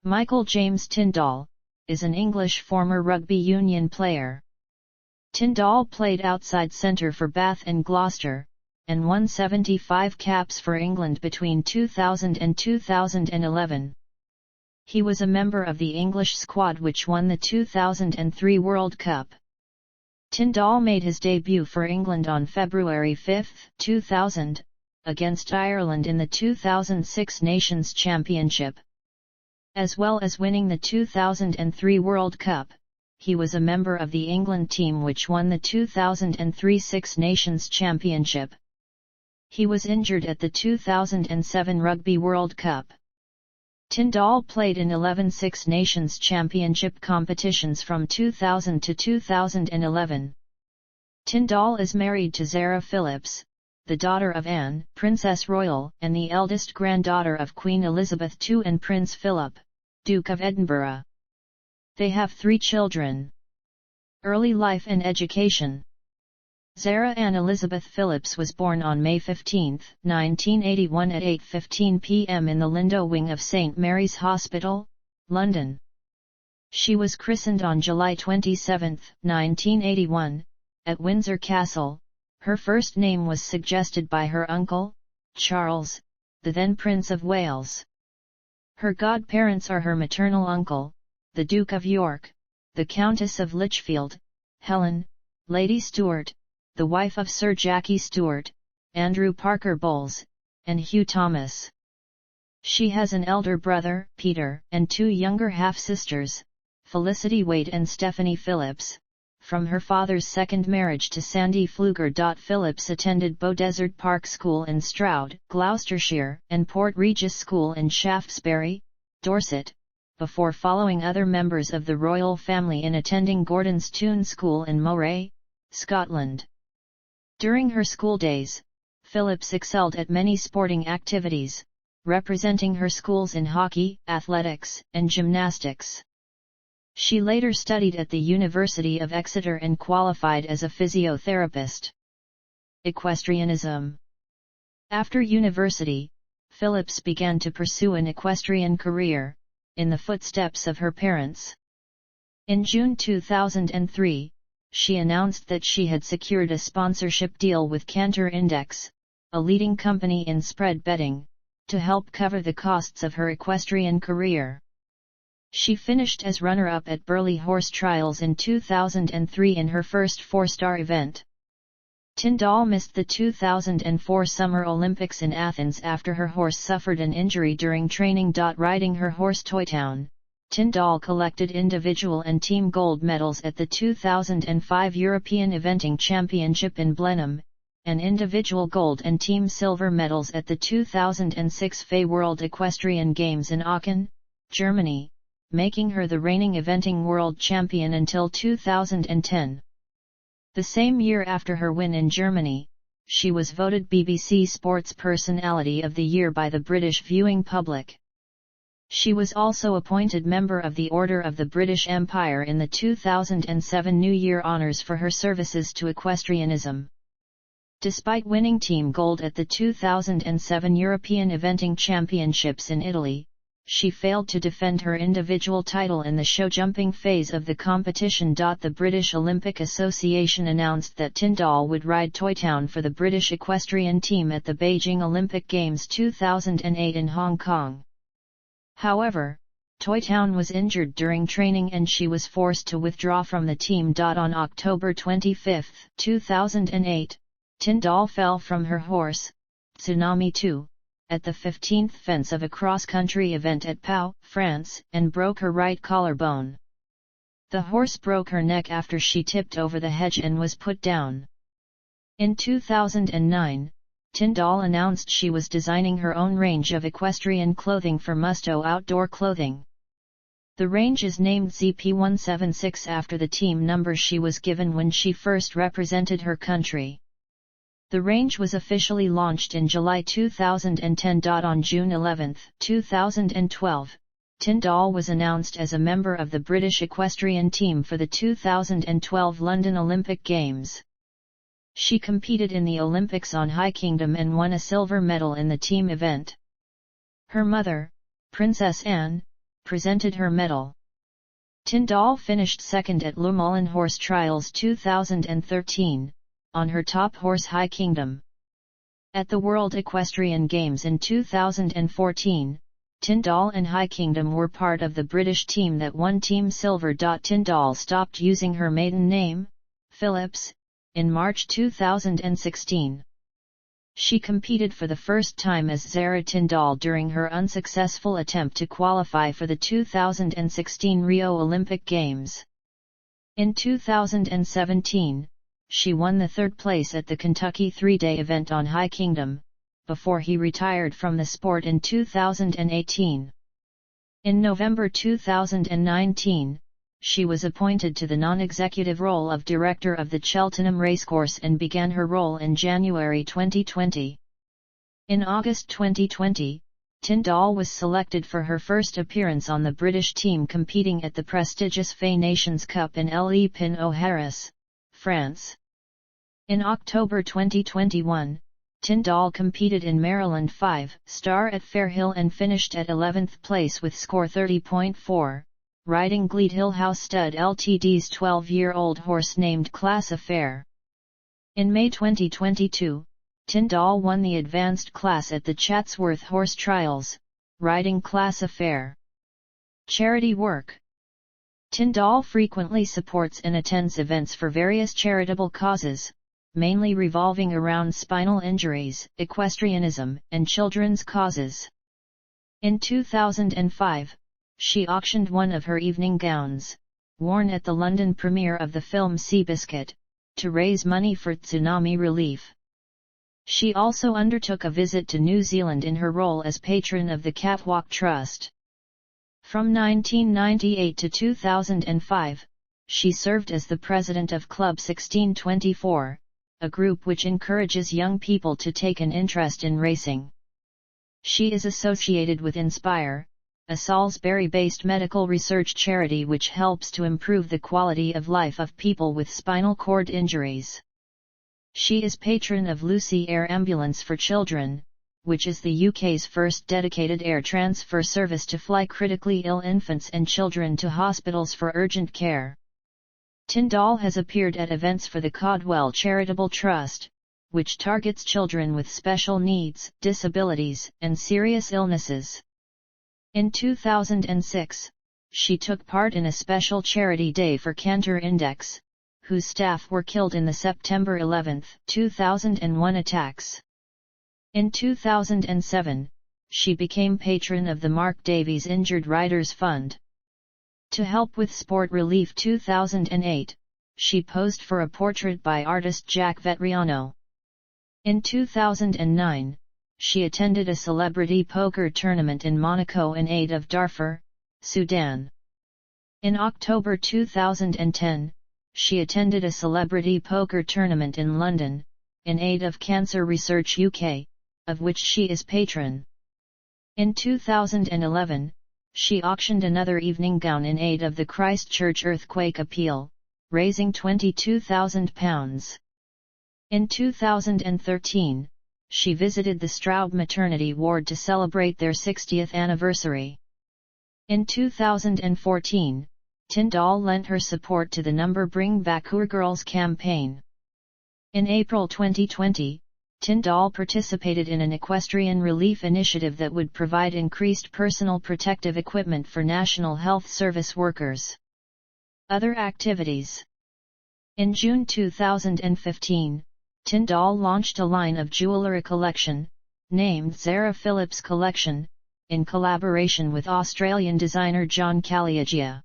Michael James Tindall is an English former rugby union player. Tindall played outside centre for Bath and Gloucester, and won 75 caps for England between 2000 and 2011. He was a member of the English squad which won the 2003 World Cup. Tindall made his debut for England on February 5, 2000, against Ireland in the 2006 Nations Championship. As well as winning the 2003 World Cup, he was a member of the England team which won the 2003 Six Nations Championship. He was injured at the 2007 Rugby World Cup. Tindall played in 11 Six Nations Championship competitions from 2000 to 2011. Tindall is married to Zara Phillips, the daughter of Anne, Princess Royal, and the eldest granddaughter of Queen Elizabeth II and Prince Philip, Duke of Edinburgh. They have 3 children. Early life and education. Zara Anne Elizabeth Phillips was born on May 15, 1981 at 8:15 p.m. in the Lindo wing of St Mary's Hospital, London. She was christened on July 27, 1981, at Windsor Castle. Her first name was suggested by her uncle, Charles, the then Prince of Wales. Her godparents are her maternal uncle, the Duke of York, the Countess of Lichfield, Helen, Lady Stuart, the wife of Sir Jackie Stuart, Andrew Parker Bowles, and Hugh Thomas. She has an elder brother, Peter, and 2 younger half-sisters, Felicity Waite and Stephanie Phillips. From her father's second marriage to Sandy Pfluger. Phillips attended Beaudesert Park School in Stroud, Gloucestershire, and Port Regis School in Shaftesbury, Dorset, before following other members of the royal family in attending Gordon's Tune School in Moray, Scotland. During her school days, Phillips excelled at many sporting activities, representing her schools in hockey, athletics, and gymnastics. She later studied at the University of Exeter and qualified as a physiotherapist. Equestrianism. After university, Phillips began to pursue an equestrian career, in the footsteps of her parents. In June 2003, she announced that she had secured a sponsorship deal with Cantor Index, a leading company in spread betting, to help cover the costs of her equestrian career. She finished as runner-up at Burghley Horse Trials in 2003 in her first 4-star event. Tindall missed the 2004 Summer Olympics in Athens after her horse suffered an injury during training. Riding her horse Toytown, Tindall collected individual and team gold medals at the 2005 European Eventing Championship in Blenheim, and individual gold and team silver medals at the 2006 FA World Equestrian Games in Aachen, Germany, making her the reigning eventing world champion until 2010. The same year after her win in Germany, she was voted BBC Sports Personality of the Year by the British viewing public. She was also appointed member of the Order of the British Empire in the 2007 New Year Honours for her services to equestrianism. Despite winning team gold at the 2007 European Eventing Championships in Italy, she failed to defend her individual title in the show jumping phase of the competition. The British Olympic Association announced that Tindall would ride Toytown for the British equestrian team at the Beijing Olympic Games 2008 in Hong Kong. However, Toytown was injured during training and she was forced to withdraw from the team. On October 25, 2008, Tindall fell from her horse, Tsunami 2, at the 15th fence of a cross-country event at Pau, France, and broke her right collarbone. The horse broke her neck after she tipped over the hedge and was put down. In 2009, Tindall announced she was designing her own range of equestrian clothing for Musto Outdoor Clothing. The range is named ZP176 after the team number she was given when she first represented her country. The range was officially launched in July 2010. On June 11, 2012, Tindall was announced as a member of the British equestrian team for the 2012 London Olympic Games. She competed in the Olympics on High Kingdom and won a silver medal in the team event. Her mother, Princess Anne, presented her medal. Tindall finished second at Le Moulin Horse Trials 2013, on her top horse High Kingdom. At the World Equestrian Games in 2014, Tindall and High Kingdom were part of the British team that won Team Silver. Tindall stopped using her maiden name, Phillips, in March 2016. She competed for the first time as Zara Tindall during her unsuccessful attempt to qualify for the 2016 Rio Olympic Games. In 2017, she won the third place at the Kentucky three-day event on High Kingdom, before he retired from the sport in 2018. In November 2019, she was appointed to the non-executive role of director of the Cheltenham Racecourse and began her role in January 2020. In August 2020, Tindall was selected for her first appearance on the British team competing at the prestigious Fay Nations Cup in Les Pins-au-Harris, France. In October 2021, Tindall competed in Maryland 5-star at Fairhill and finished at 11th place with score 30.4. riding Glede Hill House Stud Ltd's 12-year-old horse named Class Affair. In May 2022, Tindall won the advanced class at the Chatsworth Horse Trials, riding Class Affair. Charity work. Tindall frequently supports and attends events for various charitable causes, mainly revolving around spinal injuries, equestrianism, and children's causes. In 2005, she auctioned one of her evening gowns, worn at the London premiere of the film Seabiscuit, to raise money for tsunami relief. She also undertook a visit to New Zealand in her role as patron of the Catwalk Trust. From 1998 to 2005, she served as the president of Club 1624, a group which encourages young people to take an interest in racing. She is associated with Inspire, a Salisbury-based medical research charity which helps to improve the quality of life of people with spinal cord injuries. She is patron of Lucy Air Ambulance for Children, which is the UK's first dedicated air transfer service to fly critically ill infants and children to hospitals for urgent care. Tindall has appeared at events for the Codwell Charitable Trust, which targets children with special needs, disabilities, and serious illnesses. In 2006, she took part in a special charity day for Cantor Index, whose staff were killed in the September 11, 2001 attacks. In 2007, she became patron of the Mark Davies Injured Riders Fund. To help with Sport Relief 2008, she posed for a portrait by artist Jack Vetriano. In 2009, she attended a celebrity poker tournament in Monaco in aid of Darfur, Sudan. In October 2010, she attended a celebrity poker tournament in London, in aid of Cancer Research UK, of which she is patron. In 2011, she auctioned another evening gown in aid of the Christchurch earthquake appeal, raising £22,000. In 2013, she visited the Straub maternity ward to celebrate their 60th anniversary. In 2014, Tindall lent her support to the Bring Back Our Girls campaign. In April 2020, Tindall participated in an equestrian relief initiative that would provide increased personal protective equipment for National Health Service workers. Other activities. In June 2015, Tindall launched a line of jewellery collection, named Zara Phillips Collection, in collaboration with Australian designer John Caliagia.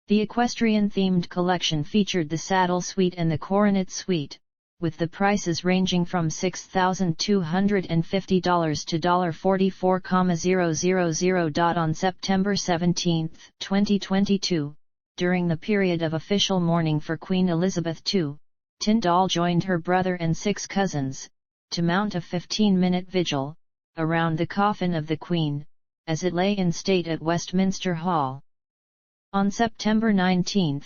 The equestrian-themed collection featured the Saddle Suite and the Coronet Suite, with the prices ranging from $6,250 to $44,000. On September 17, 2022, during the period of official mourning for Queen Elizabeth II, Tindall joined her brother and 6 cousins, to mount a 15-minute vigil, around the coffin of the Queen, as it lay in state at Westminster Hall. On September 19,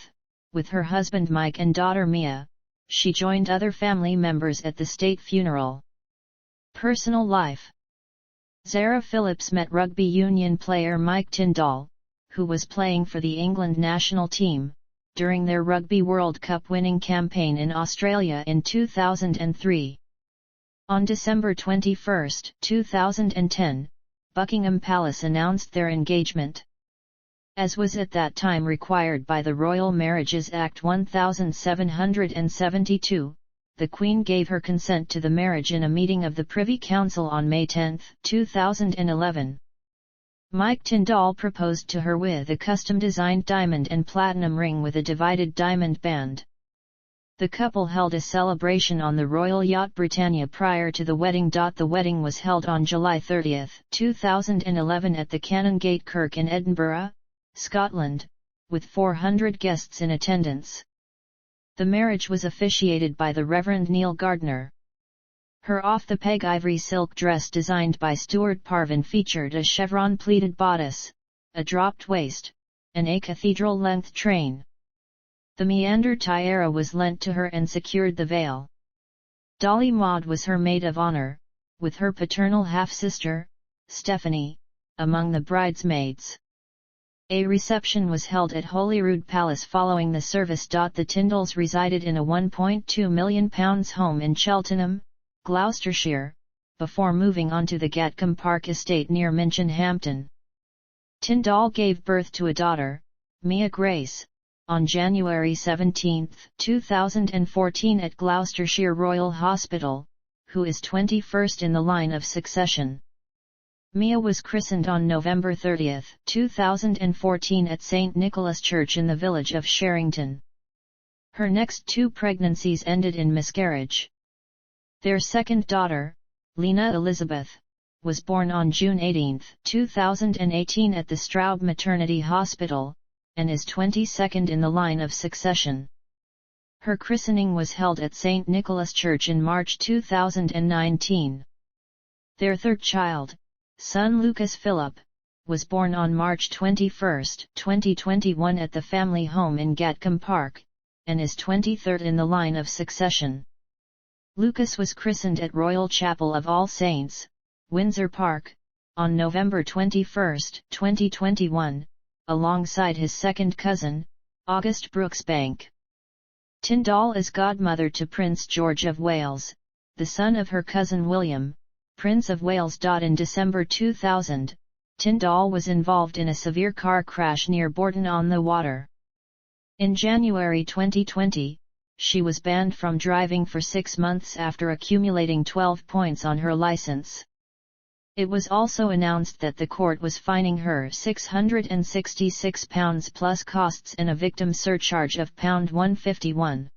with her husband Mike and daughter Mia, she joined other family members at the state funeral. Personal life. Zara Phillips met rugby union player Mike Tindall, who was playing for the England national team, during their Rugby World Cup winning campaign in Australia in 2003. On December 21, 2010, Buckingham Palace announced their engagement. As was at that time required by the Royal Marriages Act 1772, the Queen gave her consent to the marriage in a meeting of the Privy Council on May 10, 2011. Mike Tindall proposed to her with a custom-designed diamond and platinum ring with a divided diamond band. The couple held a celebration on the Royal Yacht Britannia prior to the wedding. The wedding was held on July 30, 2011 at the Canongate Kirk in Edinburgh, Scotland, with 400 guests in attendance. The marriage was officiated by the Reverend Neil Gardner. Her off-the-peg ivory silk dress designed by Stuart Parvin featured a chevron pleated bodice, a dropped waist, and a cathedral-length train. The meander tiara was lent to her and secured the veil. Dolly Maud was her maid of honor, with her paternal half-sister, Stephanie, among the bridesmaids. A reception was held at Holyrood Palace following the service. The Tindalls resided in a £1.2 million home in Cheltenham, Gloucestershire, before moving on to the Gatcombe Park estate near Minchinhampton. Tindall gave birth to a daughter, Mia Grace, on January 17, 2014 at Gloucestershire Royal Hospital, who is 21st in the line of succession. Mia was christened on November 30, 2014 at St. Nicholas Church in the village of Sherrington. Her next two pregnancies ended in miscarriage. Their second daughter, Lena Elizabeth, was born on June 18, 2018 at the Straub Maternity Hospital, and is 22nd in the line of succession. Her christening was held at St. Nicholas Church in March 2019. Their third child, son Lucas Philip, was born on March 21, 2021 at the family home in Gatcombe Park, and is 23rd in the line of succession. Lucas was christened at Royal Chapel of All Saints, Windsor Park, on November 21, 2021, alongside his second cousin, August Brooksbank. Tindall is godmother to Prince George of Wales, the son of her cousin William, Prince of Wales. In December 2000, Tindall was involved in a severe car crash near Bourton-on-the-Water. In January 2020, she was banned from driving for 6 months after accumulating 12 points on her license. It was also announced that the court was fining her £666 plus costs and a victim surcharge of £151.